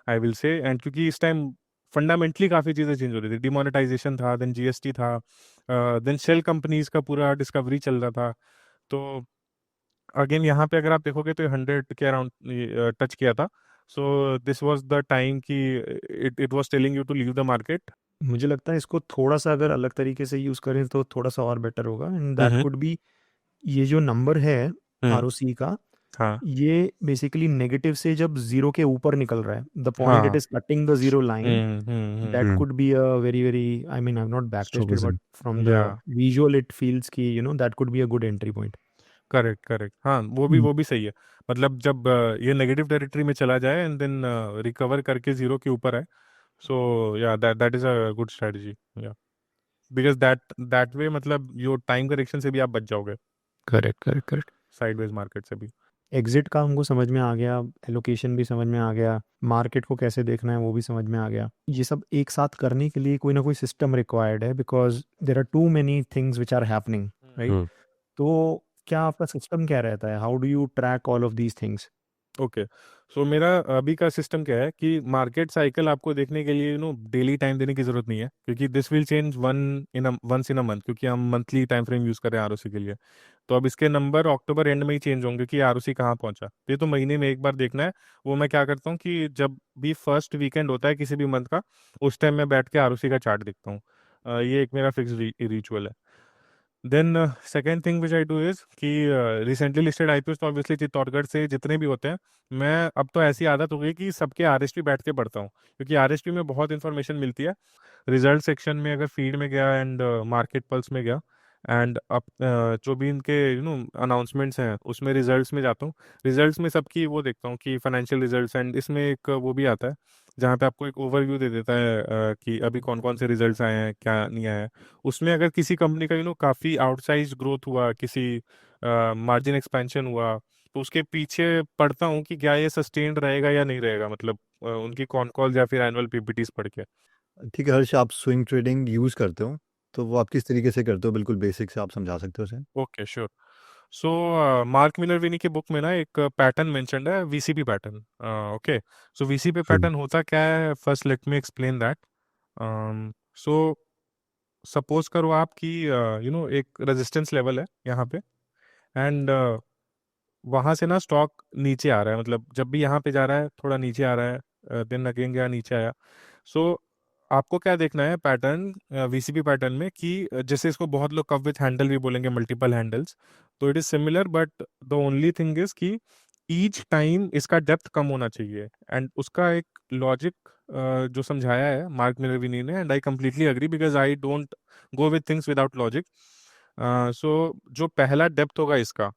आई विल से। एंड क्योंकि इस टाइम फंडामेंटली काफ़ी चीज़ें चेंज हो रही थी, डिमोनेटाइजेशन था, देन जीएसटी था, देन शेल कंपनीज का पूरा डिस्कवरी चल रहा था। तो अगेन यहाँ पे अगर आप देखोगे तो 100 के अराउंड टच किया था। So this was the time कि it was telling you to leave the market. मुझे लगता है इसको थोड़ा सा अगर अलग तरीके से यूज़ करें तो थोड़ा सा और बेटर होगा, एंड दैट कुड बी, ये जो नंबर है आरओसी का, हाँ ये बेसिकली नेगेटिव से जब जीरो के ऊपर निकल रहा है, द पॉइंट इट हाँ। Is cutting the zero line, that could be a very, I mean, I've not backtested, but from the या visual it feels कि that could be a good entry point. Correct correct, हाँ वो भी सही है। मतलब जब ये नेगेटिव टेरिटरी में चला जाए एंड देन रिकवर करके जीरो के ऊपर है, सो या that is a good strategy, या बिकॉज दैट वे मतलब योर टाइम करेक्शन से भी आप बच जाओगे, करेक्ट। साइडवेज मार्केट से भी। एग्जिट का हमको समझ में आ गया, एलोकेशन भी समझ में आ गया, मार्केट को कैसे देखना है वो भी समझ में आ गया। ये सब एक साथ करने के लिए कोई ना कोई सिस्टम रिक्वायर्ड है, because there are too many things which are happening, right? तो क्या आपका सिस्टम क्या रहता है? How do you track all of these things? Okay, so मेरा अभी का सिस्टम क्या है कि मार्केट साइकिल आपको देखने के लिए डेली टाइम देने की जरूरत नहीं है, क्योंकि this will change once in a month, क्योंकि हम मंथली टाइम फ्रेम यूज कर रहे हैं आरओसी के लिए। तो अब इसके नंबर अक्टूबर एंड में ही चेंज होंगे कि आरओसी कहाँ पहुंचा। ये तो महीने में एक बार देखना है। वो मैं क्या करता हूँ कि जब भी फर्स्ट वीकेंड होता है किसी भी मंथ का, उस टाइम मैं बैठ के आरओसी का चार्ट देखता हूँ। ये एक मेरा फिक्स रिचुअल है। Then second thing which I do is कि रिसेंटली लिस्टेड आईपीओ तो ऑब्वियसली चित्तौड़गढ़ से जितने भी होते हैं, मैं अब तो ऐसी आदत हो गई कि सबके आरएसपी बैठ के पढ़ता हूँ, क्योंकि आरएसपी में बहुत इन्फॉर्मेशन मिलती है। रिजल्ट सेक्शन में अगर फीड में गया एंड मार्केट पल्स में गया एंड अब जो भी इनके अनाउंसमेंट्स हैं उसमें रिजल्ट्स में जाता हूँ। रिजल्ट्स में सबकी वो देखता हूँ कि फाइनेंशियल रिजल्ट्स, एंड इसमें एक वो भी आता है जहाँ पे आपको एक ओवरव्यू दे देता है कि अभी कौन कौन से रिजल्ट्स आए हैं, क्या नहीं आया है। उसमें अगर किसी कंपनी का काफ़ी आउटसाइज ग्रोथ हुआ, किसी मार्जिन एक्सपेंशन हुआ, तो उसके पीछे पढ़ता हूँ कि क्या ये सस्टेन्ड रहेगा या नहीं रहेगा, मतलब उनकी कॉन कॉल या फिर एनुअल पीपीटीज पढ़ के। ठीक है हर्ष, आप स्विंग ट्रेडिंग यूज़ करते हो, तो वो आप किस तरीके से करते हो? बिल्कुल बेसिक से आप समझा सकते हो उसे? Okay sure. So Mark Minervini की बुक में ना एक पैटर्न मेंशन्ड है, VCP pattern. Okay, so VCP pattern होता क्या है, first let me explain that. So suppose करो आप कि एक रेजिस्टेंस लेवल है यहाँ पे, एंड वहां से ना स्टॉक नीचे आ रहा है, मतलब जब भी यहाँ पे जा रहा है थोड़ा नीचे आ रहा है, दिन अगेन गया नीचे आया। सो आपको क्या देखना है पैटर्न, वीसीपी पैटर्न में कि जैसे इसको बहुत लोग कव विथ हैंडल भी बोलेंगे, मल्टीपल हैंडल्स, तो it is similar, but the only thing is कि ईच टाइम इसका डेप्थ कम होना चाहिए। एंड उसका एक लॉजिक जो समझाया है मार्क मिलरविनी ने, and I completely agree because I don't go with things without logic. So जो पहला डेप्थ होगा इसका,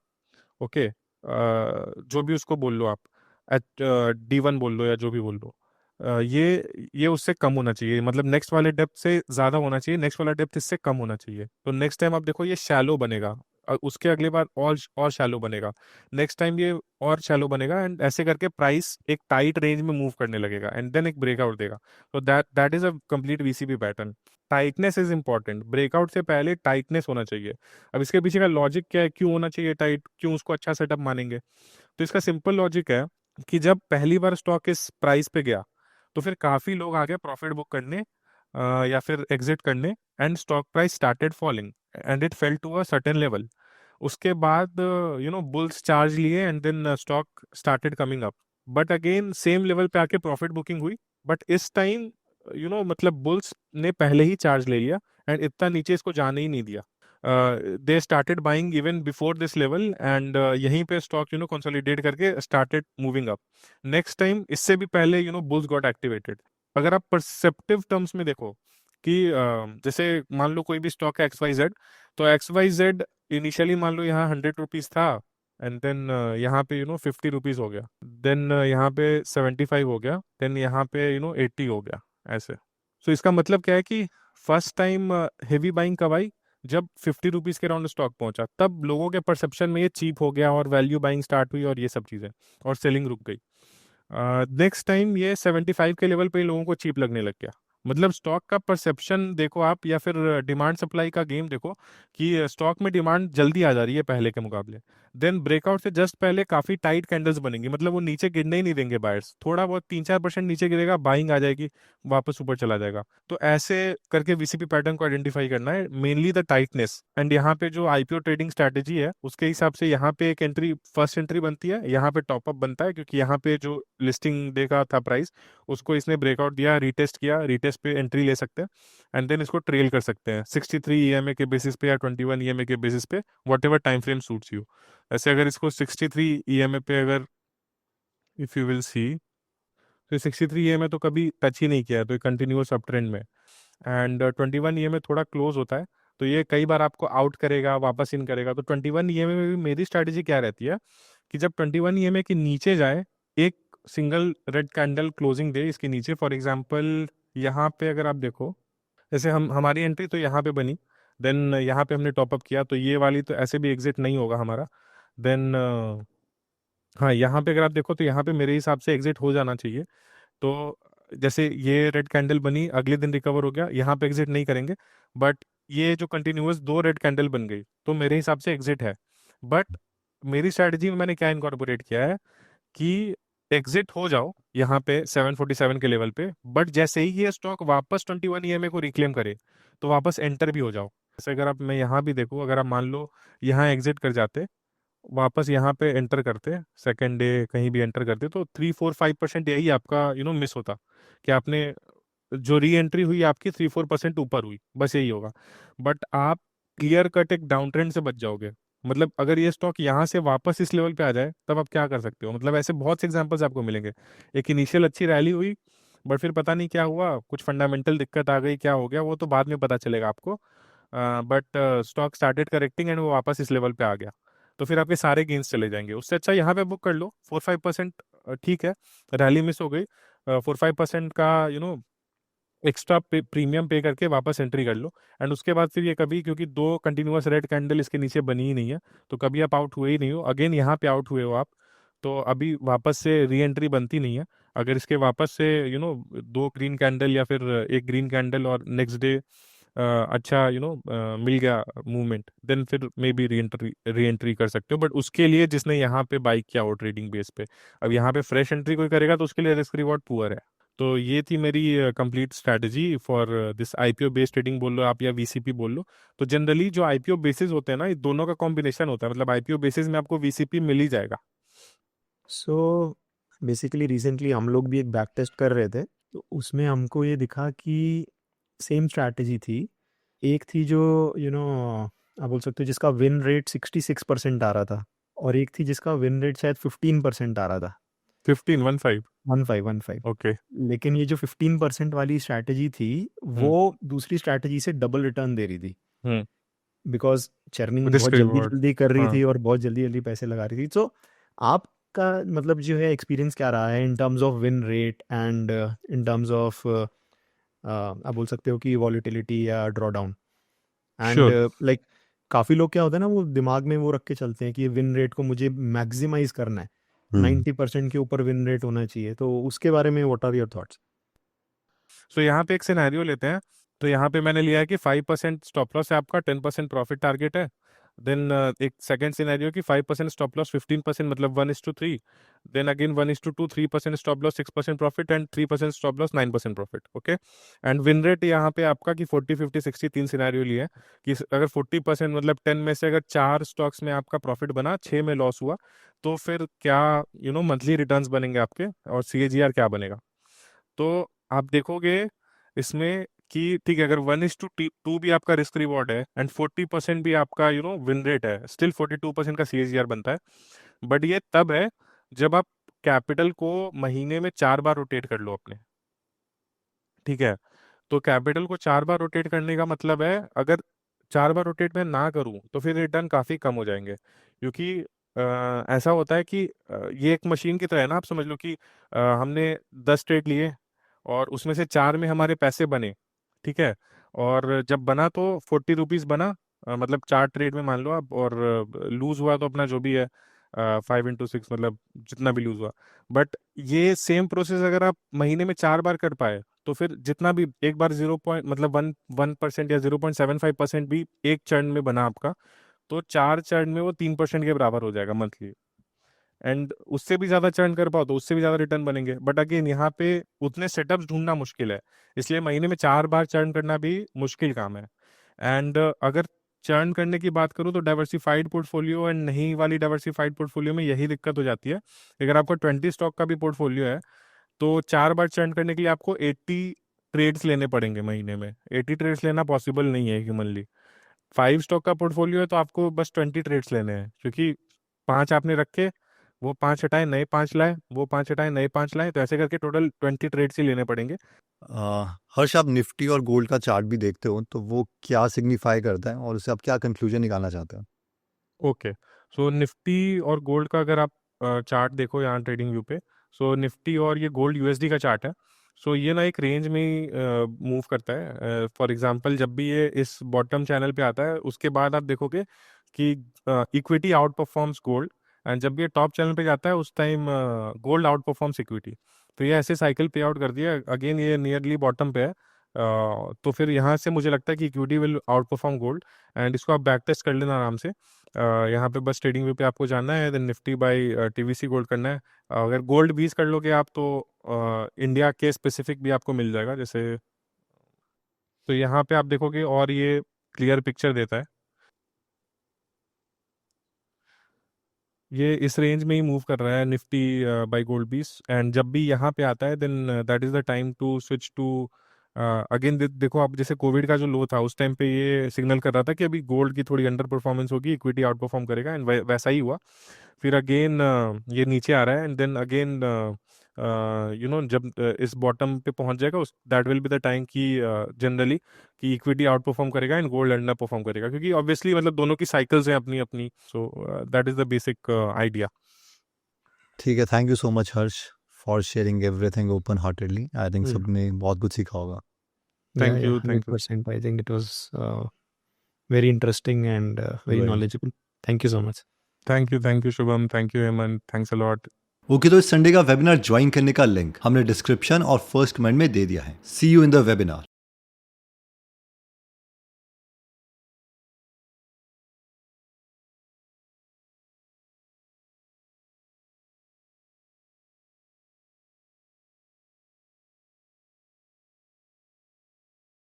ओके, जो भी उसको बोल लो आप, एट D1 बोल लो या जो भी बोल लो, ये उससे कम होना चाहिए, मतलब नेक्स्ट वाले डेप्थ से ज्यादा होना चाहिए, नेक्स्ट वाला डेप्थ इससे कम होना चाहिए। तो नेक्स्ट टाइम आप देखो ये शैलो बनेगा, उसके अगले बार और शैलो बनेगा, नेक्स्ट टाइम ये और शैलो बनेगा, एंड ऐसे करके प्राइस एक टाइट रेंज में मूव करने लगेगा एंड देन एक ब्रेकआउट देगा। तो that is a complete VCP pattern. Tightness is important, breakout से पहले टाइटनेस होना चाहिए। अब इसके पीछे का लॉजिक क्या है, क्यों होना चाहिए टाइट, क्यों उसको अच्छा सेटअप मानेंगे? तो इसका सिंपल लॉजिक है कि जब पहली बार स्टॉक इस प्राइस पे गया तो फिर काफी लोग आ गए प्रॉफिट बुक करने या फिर एग्जिट करने, and stock price started falling and it fell to a certain level. उसके बाद बुल्स चार्ज लिए and then stock started coming up, but again same level पे आके प्रॉफिट बुकिंग हुई। बट इस टाइम मतलब बुल्स ने पहले ही चार्ज ले लिया एंड इतना नीचे इसको जाने ही नहीं दिया। They started buying even before this level, and यहीं पे स्टॉक कंसोलिडेट करके started moving up. Next time इससे भी पहले बुल्स गॉट एक्टिवेटेड। अगर आप परसेप्टिव टर्म्स में देखो कि जैसे मान लो कोई भी स्टॉक है XYZ, तो XYZ इनिशियली मान लो यहाँ 100 रुपीज था, एंड देन यहाँ पे 50 रुपीज हो गया, देन यहाँ पे 75 हो गया, देन यहाँ पे 80 हो गया, ऐसे। सो इसका मतलब क्या है कि फर्स्ट टाइम हेवी बाइंग कब आई, जब 50 रुपीज के राउंड स्टॉक पहुंचा, तब लोगों के परसेप्शन में ये चीप हो गया और वैल्यू बाइंग स्टार्ट हुई और ये सब चीजें, और सेलिंग रुक गई। नेक्स्ट टाइम ये 75 के लेवल पे ही लोगों को चीप लगने लग गया। मतलब स्टॉक का परसेप्शन देखो आप, या फिर डिमांड सप्लाई का गेम देखो कि स्टॉक में डिमांड जल्दी आ जा रही है पहले के मुकाबले। देन ब्रेकआउट से जस्ट पहले काफी टाइट कैंडल्स बनेंगी, मतलब वो नीचे गिरने ही नहीं देंगे बायर्स, थोड़ा बहुत 3-4% नीचे गिरेगा, बाइंग आ जाएगी, वापस ऊपर चला जाएगा। तो ऐसे करके वीसीपी पैटर्न को आइडेंटिफाई करना है, मेनली द टाइटनेस। एंड यहाँ पे जो आईपीओ ट्रेडिंग स्ट्रैटेजी है उसके हिसाब से यहाँ पे एक एंट्री, फर्स्ट एंट्री बनती है, यहाँ पे टॉपअप बनता है, क्योंकि यहाँ पे जो लिस्टिंग डे का था प्राइस उसको इसने ब्रेकआउट दिया, रीटेस्ट किया, रीटेस्ट पे एंट्री ले सकते हैं, एंड देन इसको ट्रेल कर सकते हैं 63 ईएमए के बेसिस पे या 21 ईएमए के बेसिस पे, what ever time frame suits you. ऐसे अगर इसको 63 ईएमए पे, अगर इफ यू विल सी, तो 63 ईएमए तो कभी टच ही नहीं किया है, तो कंटिन्यूअस अप ट्रेंड में। एंड 21 ईएमए थोड़ा क्लोज होता है, तो ये कई बार आपको आउट करेगा, वापस इन करेगा। तो 21 ईएमए में भी मेरी स्ट्रैटेजी क्या रहती है कि जब 21 ईएमए के नीचे जाए, एक सिंगल रेड कैंडल क्लोजिंग दे इसके नीचे, फॉर एग्जांपल यहाँ पे अगर आप देखो, जैसे हमारी एंट्री तो यहाँ पे बनी, देन यहाँ पे हमने टॉपअप किया, तो ये वाली तो ऐसे भी एग्जिट नहीं होगा हमारा। देन हाँ, यहाँ पे अगर आप देखो तो यहाँ पे मेरे हिसाब से एग्जिट हो जाना चाहिए। तो जैसे ये रेड कैंडल बनी, अगले दिन रिकवर हो गया, यहाँ पे एग्जिट नहीं करेंगे, बट ये जो कंटिन्यूअस 2 रेड कैंडल बन गई तो मेरे हिसाब से एग्जिट है। बट मेरी स्ट्रैटेजी में मैंने क्या इनकॉर्पोरेट किया है कि एग्जिट हो जाओ यहाँ पे 747 के लेवल पे, बट जैसे ही ये स्टॉक वापस 21 ईएमए को रिक्लेम करे तो वापस एंटर भी हो जाओ। जैसे अगर आप, मैं यहाँ भी देखूँ, अगर आप मान लो यहाँ एग्जिट कर जाते, वापस यहाँ पे एंटर करते, सेकेंड डे कहीं भी एंटर करते, तो 3-4-5% यही आपका मिस होता कि आपने जो री एंट्री हुई आपकी 3-4% ऊपर हुई, बस यही होगा। बट आप क्लियर कट एक डाउन ट्रेंड से बच जाओगे। मतलब अगर ये स्टॉक यहाँ से वापस इस लेवल पे आ जाए तब आप क्या कर सकते हो, मतलब ऐसे बहुत से एग्जांपल्स आपको मिलेंगे। एक इनिशियल अच्छी रैली हुई, बट फिर पता नहीं क्या हुआ, कुछ फंडामेंटल दिक्कत आ गई, क्या हो गया वो तो बाद में पता चलेगा आपको, but stock started correcting and वो वापस इस लेवल पे आ गया, तो फिर आपके सारे गेन्स चले जाएंगे। उससे अच्छा यहाँ पे बुक कर लो 4-5%, ठीक है, रैली मिस हो गई, 4-5% का एक्स्ट्रा प्रीमियम पे करके वापस एंट्री कर लो। एंड उसके बाद फिर ये कभी, क्योंकि 2 कंटिन्यूअस रेड कैंडल इसके नीचे बनी ही नहीं है, तो कभी आप आउट हुए ही नहीं हो, अगेन यहाँ पे आउट हुए हो आप, तो अभी वापस से री एंट्री बनती नहीं है। अगर इसके वापस से 2 ग्रीन कैंडल या फिर एक ग्रीन कैंडल और नेक्स्ट डे अच्छा मिल गया मूवमेंट, देन फिर मे बी री एंट्री कर सकते हो, बट उसके लिए जिसने यहाँ पे बाई किया हो ट्रेडिंग बेस पे, अब यहाँ पे फ्रेश एंट्री कोई करेगा तो उसके लिए रिस्क रिवॉर्ड पुअर है। तो ये थी मेरी complete strategy for this IPO based trading बोल लो आप या वीसीपी बोल लो। तो जनरली जो आईपीओ बेसिस होते हैं ना, ये दोनों का कॉम्बिनेशन होता है, मतलब आईपीओ बेसिस में आपको वीसीपी मिल ही जाएगा। सो बेसिकली रिसेंटली हम लोग भी एक बैक टेस्ट कर रहे थे, तो उसमें हमको ये दिखा कि सेम स्ट्रैटेजी थी। एक थी जो आप बोल सकते हो जिसका विन रेट 66% आ रहा था, और एक थी जिसका विन रेट शायद 15% आ रहा था। 15 15 ओके। लेकिन ये जो 15% वाली स्ट्रैटेजी थी वो दूसरी स्ट्रैटेजी से डबल रिटर्न दे रही थी, हम्म, बिकॉज चर्निंग रिस्क बहुत जल्दी रिवॉर्ड। जल्दी कर रही हाँ, थी और बहुत जल्दी जल्दी पैसे लगा रही थी। तो आपका मतलब जो है एक्सपीरियंस क्या रहा है in terms of win rate and in terms of आप बोल सकते हो कि वॉलिटिलिटी या draw down and sure. Like काफ़ी लोग क्या होता है ना, वो दिमाग में वो रख के चलते हैं कि विन रेट को मुझे मैक्सिमाइज करना है, 90% के ऊपर विन रेट होना चाहिए। तो उसके बारे में व्हाट आर योर थॉट्स? सो यहाँ पे एक सिनेरियो लेते हैं, तो यहाँ पे मैंने लिया है कि 5% स्टॉप लॉस है आपका, 10% प्रॉफिट टारगेट है। देन एक सेकंड सिनेरियो कि 5% स्टॉप लॉस, 15% मतलब 1:3। देन अगेन 1:2, 3% stop loss, 6% profit, and 3% stop loss, 9% profit. Okay, and win rate यहाँ पे आपका कि 40, 50, 60 तीन सिनेरियो लिए हैं कि अगर 40% मतलब 10 में से अगर 4 स्टॉक्स में आपका प्रॉफिट बना, 6 में लॉस हुआ, तो फिर क्या मंथली रिटर्न्स बनेंगे आपके और सीएजीआर क्या बनेगा। तो आप देखोगे इसमें कि ठीक है, अगर 1:2 भी आपका रिस्क रिवॉर्ड है एंड 40% भी आपका विन रेट है, स्टिल 42% का सीएजीआर बनता है। बट ये तब है जब आप कैपिटल को महीने में 4 बार रोटेट कर लो अपने, ठीक है। तो कैपिटल को 4 बार रोटेट करने का मतलब है, अगर 4 बार रोटेट मैं ना करूं तो फिर रिटर्न काफी कम हो जाएंगे, क्योंकि ऐसा होता है कि ये एक मशीन की तरह है ना, आप समझ लो कि हमने 10 ट्रेड लिए और उसमें से 4 में हमारे पैसे बने, ठीक है। और जब बना तो 40 रुपीज बना, मतलब 4 ट्रेड में मान लो आप, और लूज हुआ तो अपना जो भी है 5 into 6 मतलब जितना भी लूज हुआ। बट ये सेम प्रोसेस अगर आप महीने में 4 बार कर पाए तो फिर जितना भी एक बार 1% या 0.75% भी एक चरण में बना आपका, तो 4 चरण में वो 3% के बराबर हो जाएगा मंथली। एंड उससे भी ज्यादा चर्न कर पाओ तो उससे भी ज्यादा रिटर्न बनेंगे। बट अगेन यहाँ पे उतने सेटअप्स ढूंढना मुश्किल है, इसलिए महीने में 4 बार चर्न करना भी मुश्किल काम है। एंड अगर चर्न करने की बात करूँ तो डाइवर्सिफाइड पोर्टफोलियो एंड नहीं वाली डाइवर्सिफाइड पोर्टफोलियो में यही दिक्कत हो जाती है। अगर आपका 20 स्टॉक का भी पोर्टफोलियो है तो 4 बार चर्न करने के लिए आपको 80 ट्रेड्स लेने पड़ेंगे महीने में। 80 ट्रेड्स लेना पॉसिबल नहीं है ह्यूमनली। 5 स्टॉक का पोर्टफोलियो है तो आपको बस 20 ट्रेड्स लेने हैं, क्योंकि 5 आपने रखे, वो 5 हटाए नए 5 लाए, वो 5 हटाए नए 5 लाए, तो ऐसे करके टोटल 20 ट्रेड्स ही लेने पड़ेंगे। हर्ष, आप निफ्टी और गोल्ड का चार्ट भी देखते हो, तो वो क्या सिग्निफाई करता है और उससे आप क्या कंक्लूजन निकालना चाहते हो? ओके, सो निफ्टी और गोल्ड का अगर आप चार्ट देखो यहाँ ट्रेडिंग व्यू पे, सो निफ्टी और ये गोल्ड यूएसडी का चार्ट है। सो ये ना एक रेंज में मूव करता है। फॉर एग्जांपल जब भी ये इस बॉटम चैनल पे आता है उसके बाद आप देखोगे कि equity out performs gold, and जब ये टॉप चैनल पे जाता है उस time gold out performs equity. तो ये ऐसे साइकिल पे आउट कर दिया। अगेन ये नियरली बॉटम पे है, तो फिर यहाँ से मुझे लगता है कि equity will out perform gold. And इसको आप बैक टेस्ट कर लेना आराम से। यहाँ पे बस ट्रेडिंग व्यू पे आपको जाना है, then Nifty by TVC gold करना है। अगर गोल्ड 20 कर लोगे आप तो इंडिया के स्पेसिफिक भी आपको मिल जाएगा जैसे। तो यहाँ पे आप देखोगे और ये क्लियर पिक्चर देता है। ये इस रेंज में ही मूव कर रहा है निफ्टी बाय गोल्ड 20, एंड जब भी यहाँ पे आता है then that is the time to switch to again. देखो आप, जैसे कोविड का जो लो था उस टाइम पे ये सिग्नल कर रहा था कि अभी गोल्ड की थोड़ी अंडर परफॉर्मेंस होगी, इक्विटी आउट परफॉर्म करेगा, एंड वैसा ही हुआ। फिर अगेन ये नीचे आ रहा है, एंड देन अगेन जब इस बॉटम पे पहुंच जाएगा उस that will be the time की जनरली कि इक्विटी आउट परफॉर्म करेगा एंड गोल्ड अंडर परफॉर्म करेगा, क्योंकि ऑब्वियसली मतलब दोनों की साइकिल्स हैं अपनी अपनी। So that is the basic idea. ठीक है, thank you so much Harsh for sharing everything open heartedly. I think सबने बहुत कुछ सीखा होगा। Thank you, thank you. 100%. I think it was very interesting and very Right. knowledgeable. Thank you so much. Thank you Shubham, thank you Hemant, thanks a lot. Okay, तो इस Sunday का webinar join करने का link हमने description और first comment में दे दिया है। सी यू इन द वेबिनार।